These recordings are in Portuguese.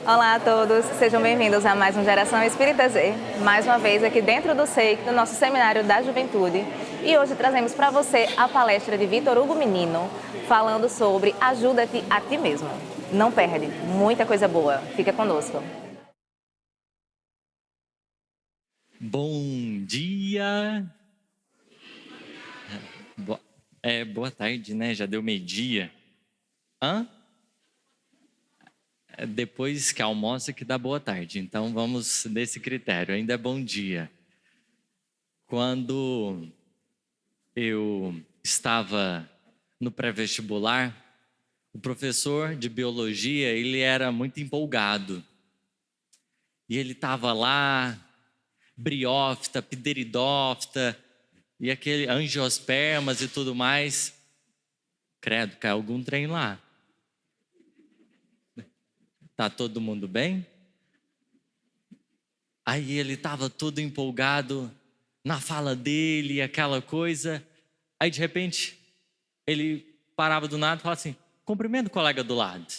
Olá a todos, sejam bem-vindos a mais um Geração Espírita Z, mais uma vez aqui dentro do SEIC, do nosso Seminário da Juventude. E hoje trazemos para você a palestra de Vitor Hugo Menino, falando sobre Ajuda-te a ti mesmo. Não perde, muita coisa boa, fica conosco. Bom dia! Boa tarde, né? Já deu meio-dia. Depois que almoça que dá boa tarde. Então vamos nesse critério. Ainda é bom dia. Quando eu estava no pré-vestibular, o professor de biologia, ele era muito empolgado. E ele estava lá, briófita, pteridófita, e aquele angiospermas e tudo mais. Credo, caiu algum trem lá. Tá todo mundo bem? Aí ele estava todo empolgado na fala dele, aquela coisa. Aí de repente ele parava do nada e falava assim: cumprimenta o colega do lado.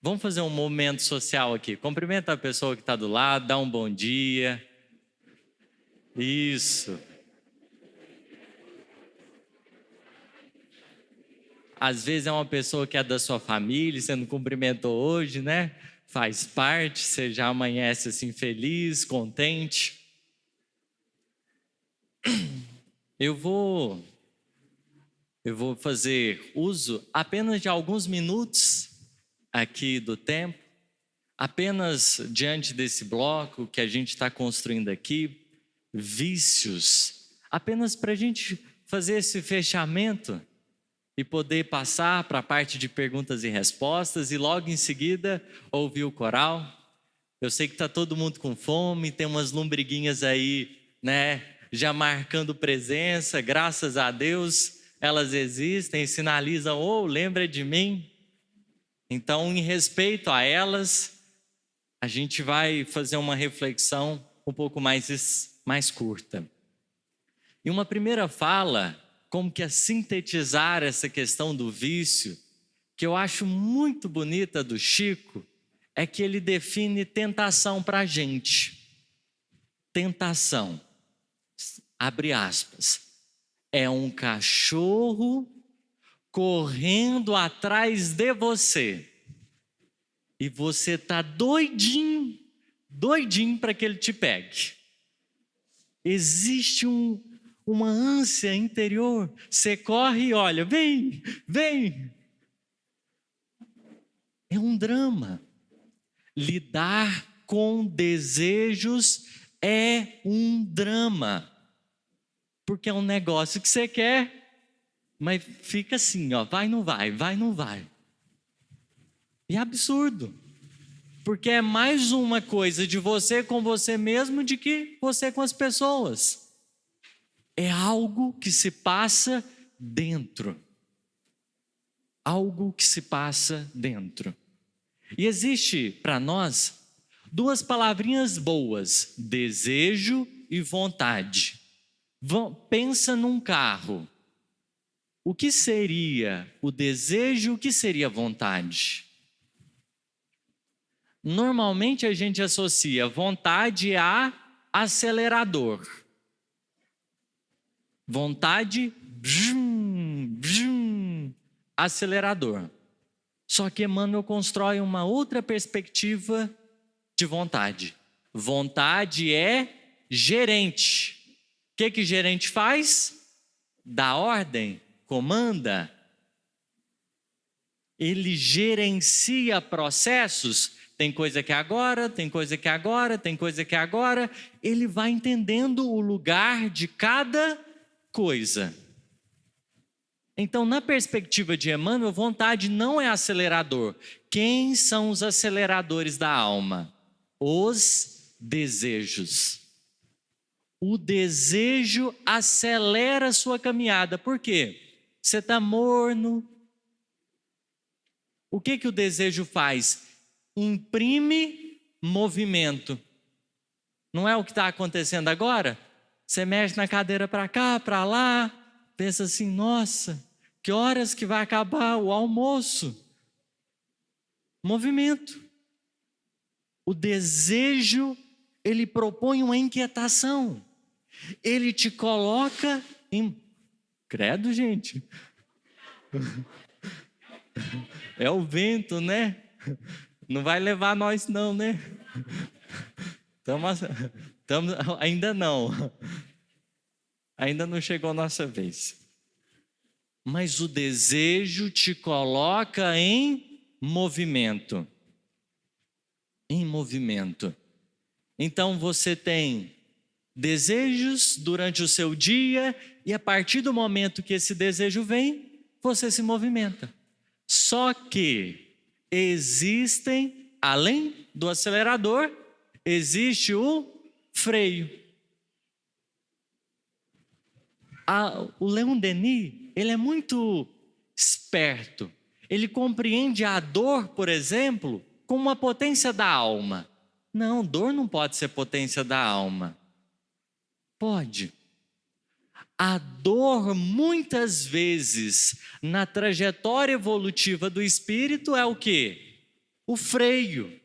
Vamos fazer um momento social aqui. Cumprimenta a pessoa que está do lado, dá um bom dia. Isso. Às vezes é uma pessoa que é da sua família, você não cumprimentou hoje, né? Faz parte, você já amanhece assim feliz, contente. Eu vou fazer uso apenas de alguns minutos aqui do tempo, apenas diante desse bloco que a gente está construindo aqui, vícios, apenas para a gente fazer esse fechamento e poder passar para a parte de perguntas e respostas e logo em seguida ouvir o coral. Eu sei que está todo mundo com fome, tem umas lombriguinhas aí, né, já marcando presença, graças a Deus elas existem, sinalizam, lembra de mim. Então, em respeito a elas, a gente vai fazer uma reflexão um pouco mais curta. E uma primeira fala, como que a sintetizar essa questão do vício, que eu acho muito bonita do Chico, é que ele define tentação para a gente. Tentação, abre aspas, é um cachorro correndo atrás de você e você tá doidinho para que ele te pegue. Existe uma ânsia interior, você corre e olha, vem. É um drama. Lidar com desejos é um drama, porque é um negócio que você quer, mas fica assim, vai, não vai. E é absurdo, porque é mais uma coisa de você com você mesmo de que você com as pessoas. É algo que se passa dentro. Algo que se passa dentro. E existe para nós duas palavrinhas boas: desejo e vontade. Pensa num carro. O que seria o desejo, o que seria a vontade? Normalmente a gente associa vontade a acelerador. Vontade, acelerador. Só que Emmanuel constrói uma outra perspectiva de vontade. Vontade é gerente. O que gerente faz? Dá ordem, comanda. Ele gerencia processos. Tem coisa que é agora, tem coisa que é agora, tem coisa que é agora. Ele vai entendendo o lugar de cada coisa. Então, na perspectiva de Emmanuel, vontade não é acelerador. Quem são os aceleradores da alma? Os desejos. O desejo acelera a sua caminhada. Por quê? Você está morno. O que o desejo faz? Imprime movimento. Não é o que está acontecendo agora? Você mexe na cadeira para cá, para lá, pensa assim, nossa, que horas que vai acabar o almoço? Movimento. O desejo, ele propõe uma inquietação. Ele te coloca em... Credo, gente. É o vento, né? Não vai levar nós não, né? Ainda não. Ainda não chegou a nossa vez. Mas o desejo te coloca em movimento. Em movimento. Então você tem desejos durante o seu dia e a partir do momento que esse desejo vem, você se movimenta. Só que existem, além do acelerador, existe o freio. O Leon Denis, ele é muito esperto. Ele compreende a dor, por exemplo, como uma potência da alma. Não, dor não pode ser potência da alma. Pode. A dor, muitas vezes, na trajetória evolutiva do espírito é o quê? O freio.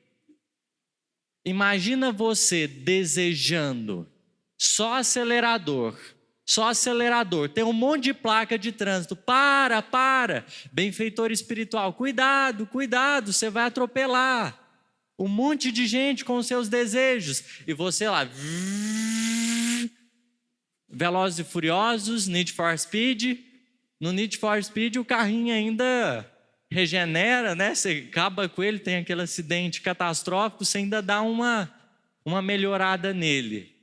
Imagina você desejando só acelerador. Tem um monte de placa de trânsito. Para. Benfeitor espiritual, cuidado, você vai atropelar. Um monte de gente com os seus desejos. E você lá... Velozes e Furiosos, Need for Speed. No Need for Speed o carrinho ainda regenera, né? Você acaba com ele, tem aquele acidente catastrófico, você ainda dá uma melhorada nele.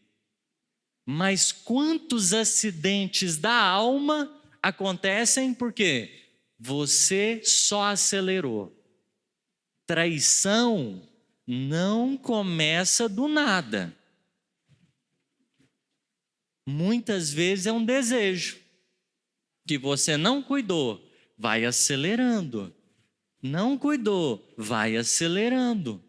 Mas quantos acidentes da alma acontecem porque você só acelerou? Traição não começa do nada. Muitas vezes é um desejo que você não cuidou, vai acelerando. Não cuidou, vai acelerando.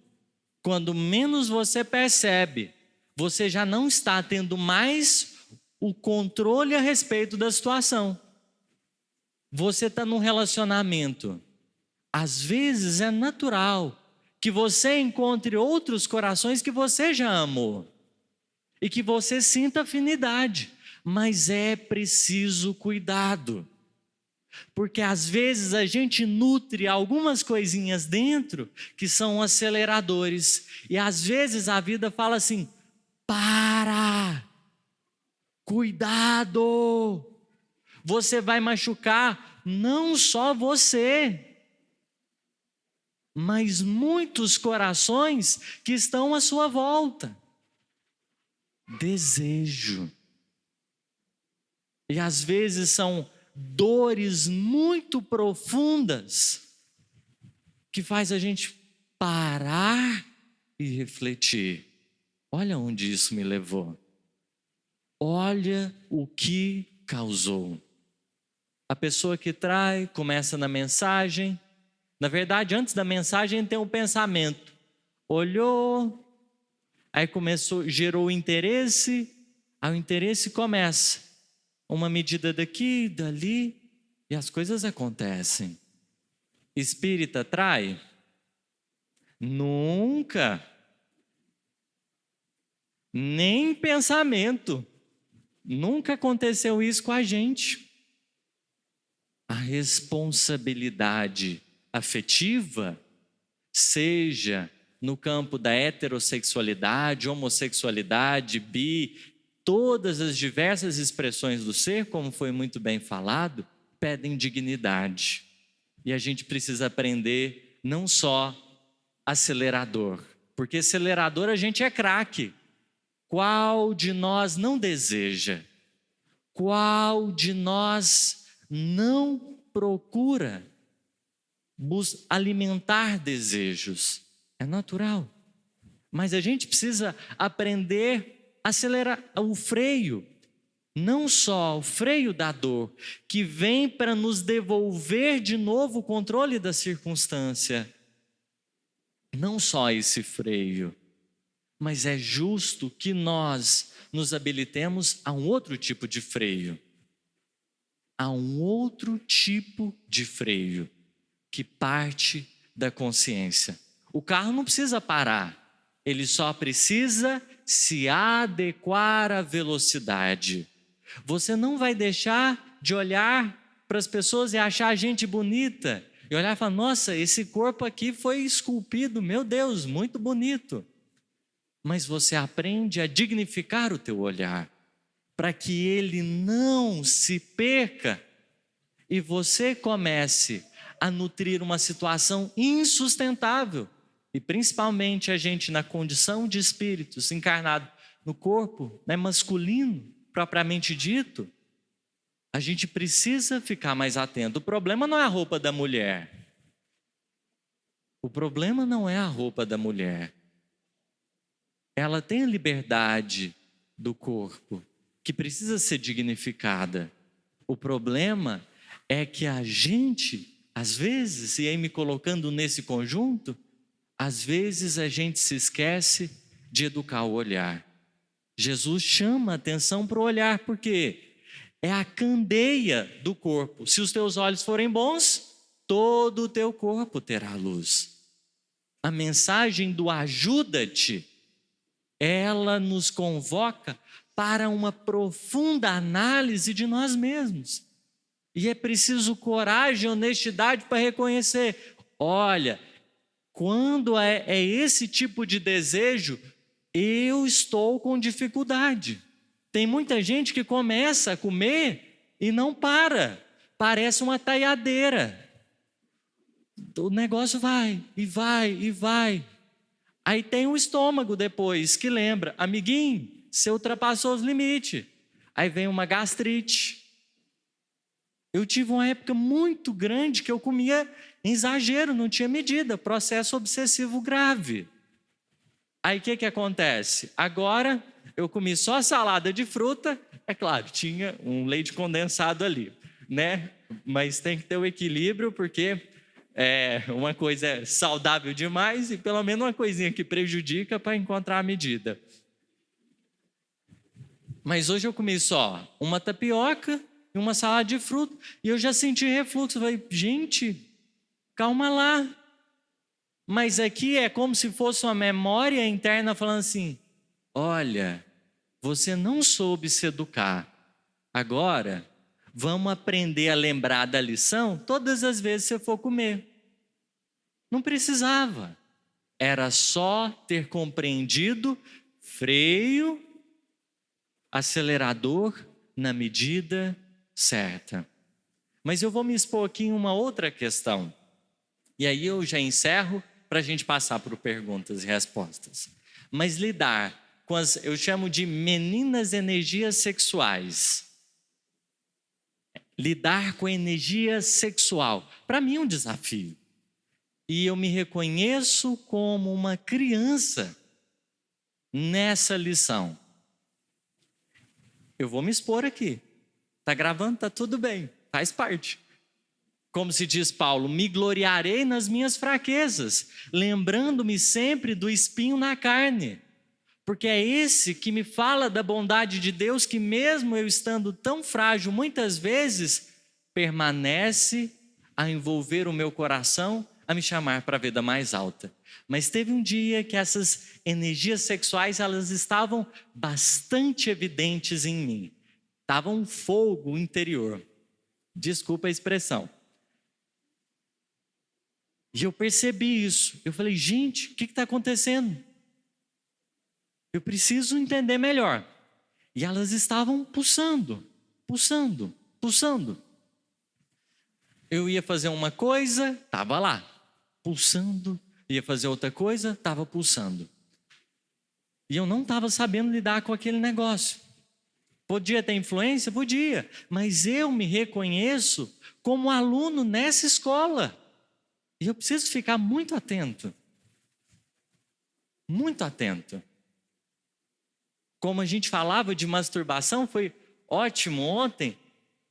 Quando menos você percebe, você já não está tendo mais o controle a respeito da situação. Você está num relacionamento. Às vezes é natural que você encontre outros corações que você já amou. E que você sinta afinidade, mas é preciso cuidado, porque às vezes a gente nutre algumas coisinhas dentro que são aceleradores, e às vezes a vida fala assim, cuidado, você vai machucar não só você, mas muitos corações que estão à sua volta. Desejo. E às vezes são dores muito profundas que faz a gente parar e refletir. Olha onde isso me levou. Olha o que causou. A pessoa que trai começa na mensagem. Na verdade, antes da mensagem tem um pensamento. Olhou. Aí gerou interesse, aí o interesse começa. Uma medida daqui, dali, e as coisas acontecem. Espírita trai? Nunca. Nem pensamento. Nunca aconteceu isso com a gente. A responsabilidade afetiva, seja no campo da heterossexualidade, homossexualidade, todas as diversas expressões do ser, como foi muito bem falado, pedem dignidade. E a gente precisa aprender não só acelerador, porque acelerador a gente é craque. Qual de nós não deseja? Qual de nós não procura alimentar desejos? É natural, mas a gente precisa aprender a acelerar o freio, não só o freio da dor, que vem para nos devolver de novo o controle da circunstância, não só esse freio, mas é justo que nós nos habilitemos a um outro tipo de freio, que parte da consciência. O carro não precisa parar. ele só precisa se adequar à velocidade. Você não vai deixar de olhar para as pessoas e achar a gente bonita, e olhar e falar, nossa, esse corpo aqui foi esculpido, meu Deus, muito bonito. Mas você aprende a dignificar o teu olhar, para que ele não se perca, e você comece a nutrir uma situação insustentável, e principalmente a gente na condição de espíritos encarnado no corpo, né, masculino, propriamente dito, a gente precisa ficar mais atento. O problema não é a roupa da mulher. O problema não é a roupa da mulher. Ela tem a liberdade do corpo, que precisa ser dignificada. O problema é que a gente, às vezes, e aí me colocando nesse conjunto, às vezes a gente se esquece de educar o olhar. Jesus chama a atenção para o olhar, porque é a candeia do corpo. Se os teus olhos forem bons, todo o teu corpo terá luz. A mensagem do ajuda-te, ela nos convoca para uma profunda análise de nós mesmos. E é preciso coragem e honestidade para reconhecer, olha, quando é esse tipo de desejo, eu estou com dificuldade. Tem muita gente que começa a comer e não para, parece uma taiadeira. O negócio vai, e vai, e vai. Aí tem o estômago depois, que lembra, amiguinho, você ultrapassou os limites. Aí vem uma gastrite. Eu tive uma época muito grande que eu comia em exagero, não tinha medida, processo obsessivo grave. Aí o que acontece? Agora eu comi só salada de fruta, é claro, tinha um leite condensado ali, né? Mas tem que ter o equilíbrio, porque uma coisa é saudável demais e pelo menos uma coisinha que prejudica para encontrar a medida. Mas hoje eu comi só uma tapioca e uma salada de fruta e eu já senti refluxo. Eu falei, gente, calma lá. Mas aqui é como se fosse uma memória interna falando assim, olha, você não soube se educar. Agora, vamos aprender a lembrar da lição todas as vezes que você for comer. Não precisava. Era só ter compreendido freio, acelerador na medida certa. Mas eu vou me expor aqui em uma outra questão. E aí eu já encerro para a gente passar por perguntas e respostas. Mas lidar com eu chamo de meninas energias sexuais. Lidar com a energia sexual, para mim é um desafio. E eu me reconheço como uma criança nessa lição. Eu vou me expor aqui. Está gravando? Está tudo bem, faz parte. Como se diz Paulo, me gloriarei nas minhas fraquezas, lembrando-me sempre do espinho na carne. Porque é esse que me fala da bondade de Deus, que mesmo eu estando tão frágil, muitas vezes, permanece a envolver o meu coração, a me chamar para a vida mais alta. Mas teve um dia que essas energias sexuais, elas estavam bastante evidentes em mim. Estava um fogo interior. Desculpa a expressão. E eu percebi isso. Eu falei, gente, o que está acontecendo? Eu preciso entender melhor. E elas estavam pulsando, pulsando, pulsando. Eu ia fazer uma coisa, estava lá, pulsando. Ia fazer outra coisa, estava pulsando. E eu não estava sabendo lidar com aquele negócio. Podia ter influência? Podia. Mas eu me reconheço como aluno nessa escola. E eu preciso ficar muito atento. Muito atento. Como a gente falava de masturbação, foi ótimo ontem,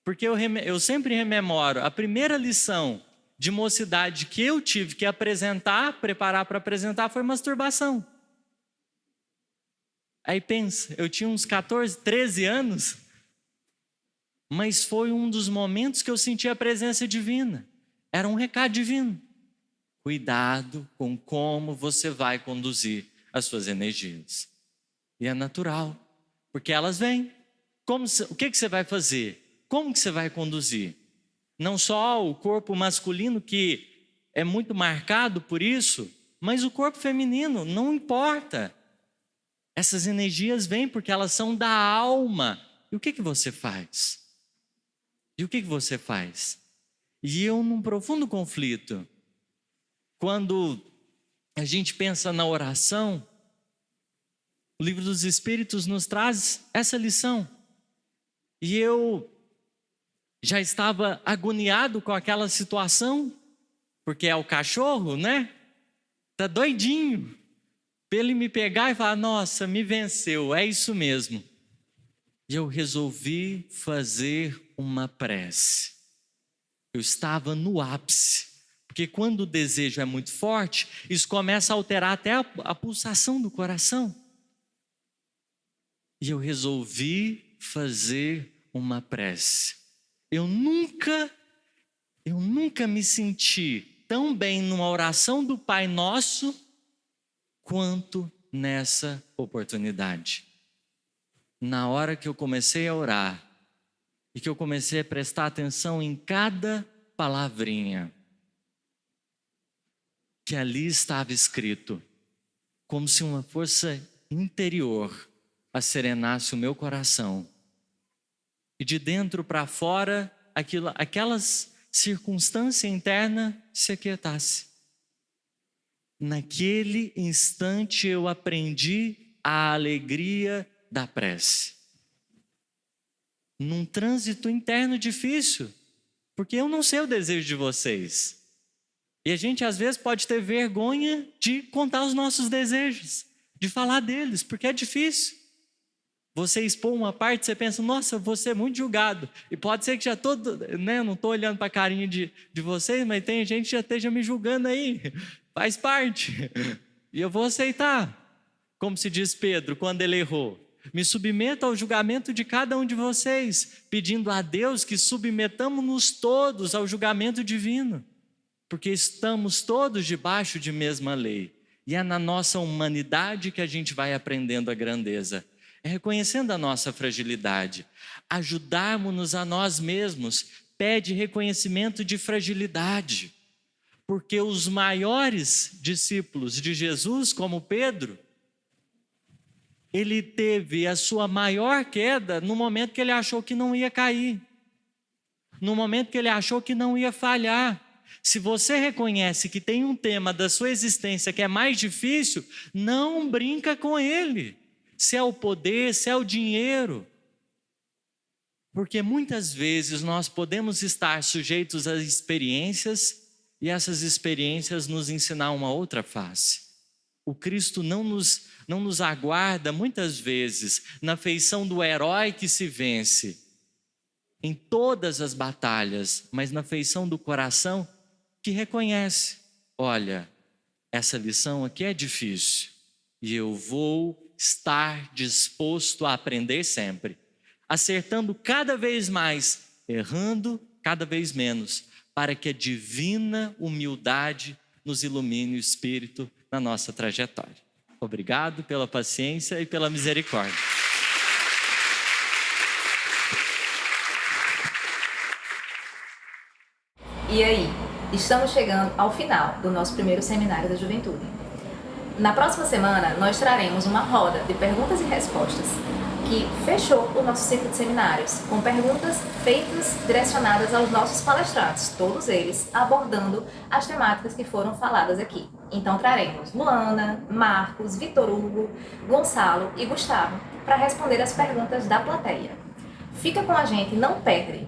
porque eu sempre rememoro a primeira lição de mocidade que eu tive que preparar para apresentar, foi masturbação. Aí pensa, eu tinha uns 14, 13 anos, mas foi um dos momentos que eu senti a presença divina. Era um recado divino. Cuidado com como você vai conduzir as suas energias. E é natural, porque elas vêm. O que você vai fazer? Como que você vai conduzir? Não só o corpo masculino, que é muito marcado por isso, mas o corpo feminino, não importa. Essas energias vêm porque elas são da alma. E o que você faz? E o que você faz? E eu, num profundo conflito, quando a gente pensa na oração, o Livro dos Espíritos nos traz essa lição. E eu já estava agoniado com aquela situação, porque é o cachorro, né? Tá doidinho para ele me pegar e falar: nossa, me venceu, é isso mesmo. E eu resolvi fazer uma prece. Eu estava no ápice, porque quando o desejo é muito forte, isso começa a alterar até a pulsação do coração. E eu resolvi fazer uma prece. Eu nunca me senti tão bem numa oração do Pai Nosso quanto nessa oportunidade. Na hora que eu comecei a orar e que eu comecei a prestar atenção em cada palavrinha que ali estava escrito, como se uma força interior acerenasse o meu coração e de dentro para fora aquelas circunstância interna se aquietasse. Naquele instante eu aprendi a alegria da prece. Num trânsito interno difícil, porque eu não sei o desejo de vocês. E a gente às vezes pode ter vergonha de contar os nossos desejos, de falar deles, porque é difícil. Você expor uma parte, você pensa: nossa, eu vou ser muito julgado. E pode ser que já não estou olhando para a carinha de vocês, mas tem gente que já esteja me julgando aí. Faz parte. E eu vou aceitar. Como se diz Pedro quando ele errou: me submeto ao julgamento de cada um de vocês, pedindo a Deus que submetamos-nos todos ao julgamento divino, porque estamos todos debaixo de mesma lei. E é na nossa humanidade que a gente vai aprendendo a grandeza. É reconhecendo a nossa fragilidade. Ajudarmos-nos a nós mesmos pede reconhecimento de fragilidade. Porque os maiores discípulos de Jesus, como Pedro, ele teve a sua maior queda no momento que ele achou que não ia cair. No momento que ele achou que não ia falhar. Se você reconhece que tem um tema da sua existência que é mais difícil, não brinca com ele. Se é o poder, se é o dinheiro. Porque muitas vezes nós podemos estar sujeitos a experiências e essas experiências nos ensinar uma outra face. O Cristo não nos aguarda muitas vezes na feição do herói que se vence em todas as batalhas, mas na feição do coração que reconhece: olha, essa lição aqui é difícil e eu vou estar disposto a aprender sempre, acertando cada vez mais, errando cada vez menos, para que a divina humildade nos ilumine o espírito na nossa trajetória. Obrigado pela paciência e pela misericórdia. E aí, estamos chegando ao final do nosso primeiro seminário da juventude. Na próxima semana, nós traremos uma roda de perguntas e respostas que fechou o nosso ciclo de seminários, com perguntas feitas direcionadas aos nossos palestrantes, todos eles abordando as temáticas que foram faladas aqui. Então traremos Luana, Marcos, Vitor Hugo, Gonçalo e Gustavo para responder as perguntas da plateia. Fica com a gente, não perde!